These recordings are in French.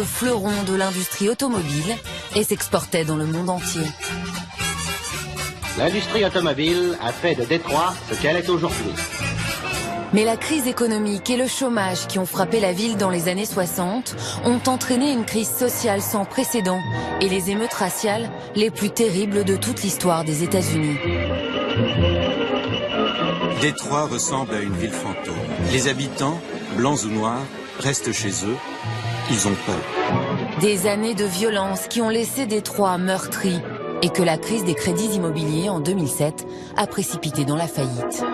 Le fleuron de l'industrie automobile et s'exportait dans le monde entier. L'industrie automobile a fait de Détroit ce qu'elle est aujourd'hui. Mais la crise économique et le chômage qui ont frappé la ville dans les années 60 ont entraîné une crise sociale sans précédent et les émeutes raciales les plus terribles de toute l'histoire des États-Unis. Détroit ressemble à une ville fantôme. Les habitants, blancs ou noirs, restent chez eux. Ils ont peur. Des années de violence qui ont laissé Détroit meurtri et que la crise des crédits immobiliers en 2007 a précipité dans la faillite.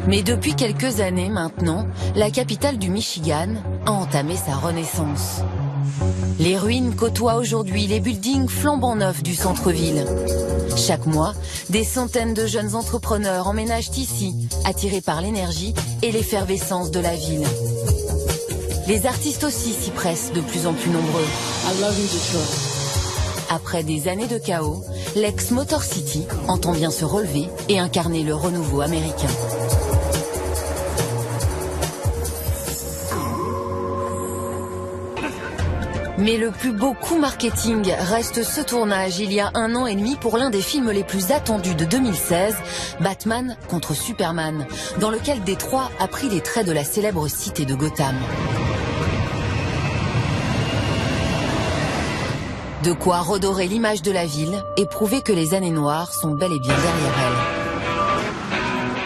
Mais depuis quelques années maintenant, la capitale du Michigan a entamé sa renaissance. Les ruines côtoient aujourd'hui les buildings flambant neufs du centre-ville. Chaque mois, des centaines de jeunes entrepreneurs emménagent ici, attirés par l'énergie et l'effervescence de la ville. Les artistes aussi s'y pressent de plus en plus nombreux. Après des années de chaos, l'ex-Motor City entend bien se relever et incarner le renouveau américain. Mais le plus beau coup marketing reste ce tournage il y a 1 an et demi pour l'un des films les plus attendus de 2016, Batman contre Superman, dans lequel Détroit a pris les traits de la célèbre cité de Gotham. De quoi redorer l'image de la ville et prouver que les années noires sont bel et bien derrière elle.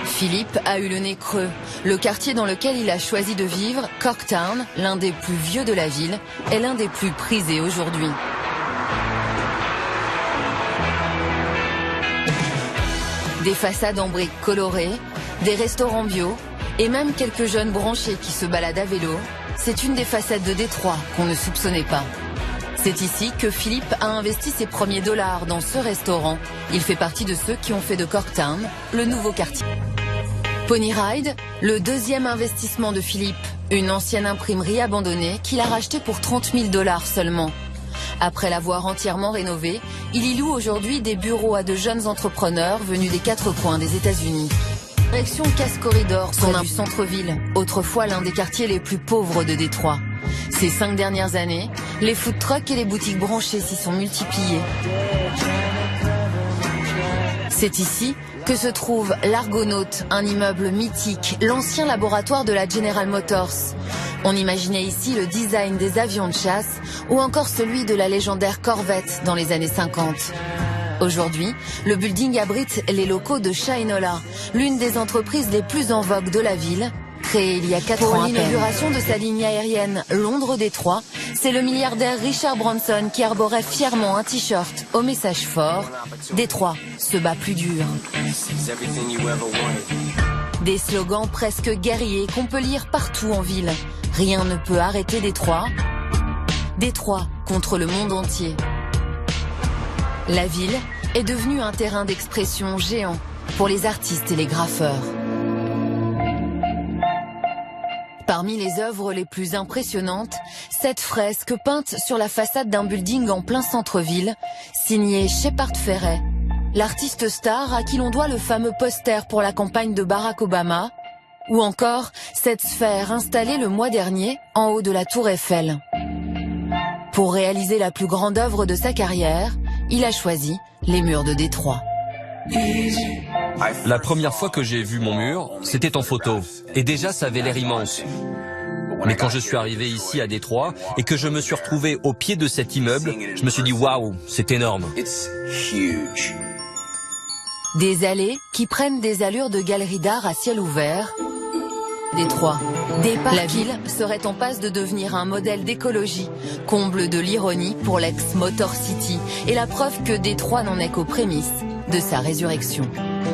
Philippe a eu le nez creux. Le quartier dans lequel il a choisi de vivre, Corktown, l'un des plus vieux de la ville, est l'un des plus prisés aujourd'hui. Des façades en briques colorées, des restaurants bio et même quelques jeunes branchés qui se baladent à vélo, c'est une des facettes de Détroit qu'on ne soupçonnait pas. C'est ici que Philippe a investi ses premiers dollars dans ce restaurant. Il fait partie de ceux qui ont fait de Corktown le nouveau quartier. Pony Ride, le deuxième investissement de Philippe, une ancienne imprimerie abandonnée qu'il a rachetée pour 30 000 $ seulement. Après l'avoir entièrement rénovée, il y loue aujourd'hui des bureaux à de jeunes entrepreneurs venus des 4 coins des États-Unis. Direction Cass Corridor, près du centre-ville, autrefois l'un des quartiers les plus pauvres de Détroit. Ces 5 dernières années, les food trucks et les boutiques branchées s'y sont multipliées. C'est ici que se trouve l'Argonaut, un immeuble mythique, l'ancien laboratoire de la General Motors. On imaginait ici le design des avions de chasse ou encore celui de la légendaire Corvette dans les années 50. Aujourd'hui, le building abrite les locaux de Shinola, l'une des entreprises les plus en vogue de la ville. Créée il y a 4 ans pour l'inauguration de sa ligne aérienne Londres-Détroit, c'est le milliardaire Richard Branson qui arborait fièrement un t-shirt au message fort « Détroit se bat plus dur ». Des slogans presque guerriers qu'on peut lire partout en ville. Rien ne peut arrêter Détroit. Détroit contre le monde entier. La ville est devenue un terrain d'expression géant pour les artistes et les graffeurs. Parmi les œuvres les plus impressionnantes, cette fresque peinte sur la façade d'un building en plein centre-ville, signée Shepard Fairey, l'artiste star à qui l'on doit le fameux poster pour la campagne de Barack Obama, ou encore cette sphère installée le mois dernier en haut de la Tour Eiffel. Pour réaliser la plus grande œuvre de sa carrière, il a choisi les murs de Détroit. La première fois que j'ai vu mon mur, c'était en photo. Et déjà, ça avait l'air immense. Mais quand je suis arrivé ici à Détroit et que je me suis retrouvé au pied de cet immeuble, je me suis dit waouh, c'est énorme. Des allées qui prennent des allures de galeries d'art à ciel ouvert. Détroit. La ville serait en passe de devenir un modèle d'écologie, comble de l'ironie pour l'ex-Motor City et la preuve que Détroit n'en est qu'aux prémices de sa résurrection.